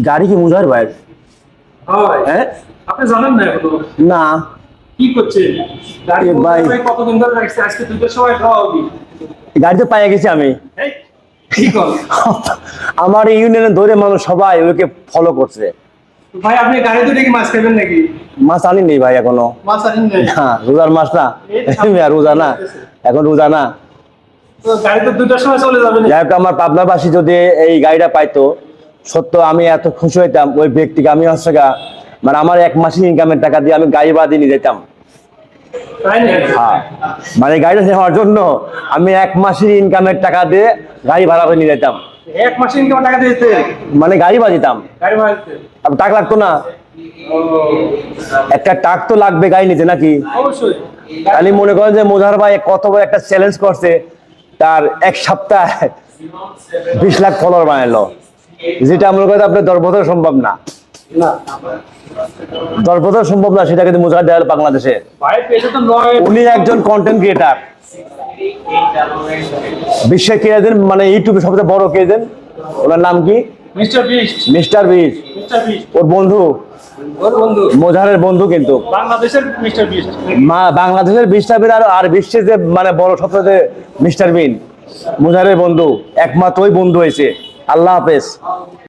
গাড়ি কি মুজার ভাই? হ্যাঁ, আপনি জানেন না এখনো? না কি করছেন? গাড়ি ভাই ভাই কতদিন ধরে রাখছে? আজকে দুটোর সময় খাওয়া হবে। গাড়ি তো পাইয়া গেছি আমি। এই, কি কর? আমার ইউনিয়নে ধরে মানুষ সবাই ওকে ফলো করছে। ভাই আপনি গাড়ি তো দেখি মাছ খাবেন নাকি? মাছ আনি নেই ভাই এখনো। মাছ আনেন নাই? হ্যাঁ, রোজার মাস না। রোজা না, এখন রোজা না। তো গাড়ি তো দুটোর সময় চলে যাবে না? যাই হোক, আমার পাবনাবাসী যদি এই গাড়িটা পাইতো, সত্য আমি এত খুশি হইতাম। ওই ব্যক্তিকে আমি হচ্ছে মানে আমার 1 মাসের ইনকামের টাকা দিয়ে আমি গাড়ি ভাড়া দিয়ে নিয়ে যেতাম। তাই না? হ্যাঁ, মানে গাড়িটা নেওয়ার জন্য আমি 1 মাসের ইনকামের টাকা দিয়ে গাড়ি ভাড়া করে নিয়ে যেতাম। 1 মাসে ইনকাম টাকা দিতে? মানে গাড়ি ভাড়া দিতাম, গাড়ি ভাড়া দিতে? টাকা লাগতো না। ও, একটা টাক তো লাগবে গাড়ি নিতে নাকি? অবশ্যই। খালি মনে করেন যে মোজাহার ভাই কত বড় একটা চ্যালেঞ্জ করছে, তার 1 সপ্তাহে 20 লাখ ফলোয়ার বানালো, যেটা মনে করেন আপনার দরপতন সম্ভব না। না দরপতন সম্ভব না, সেটা কিন্তু মোজাহার দেওয়াল বাংলাদেশে। ভাই পেজে তো নয়। উনি একজন কন্টেন্ট ক্রিয়েটার, বিশ্বের কে দেন, মানে ইউটিউবে সবচেয়ে বড় কে দেন, ওনার নাম কি? Mister Beast. Mister Beast. Mister Beast ওর বন্ধু, ওর বন্ধু। মোজাহারের বন্ধু কিন্তু। বাংলাদেশের মিস্টার বিস্ট। বাংলাদেশের মিস্টার বিন আর বিশ্বের যে মানে বড় সবচেয়ে মিস্টার বিন মোজাহারের বন্ধু, একমাত্র ওই বন্ধু হয়েছে। আল্লাহ হাফেজ।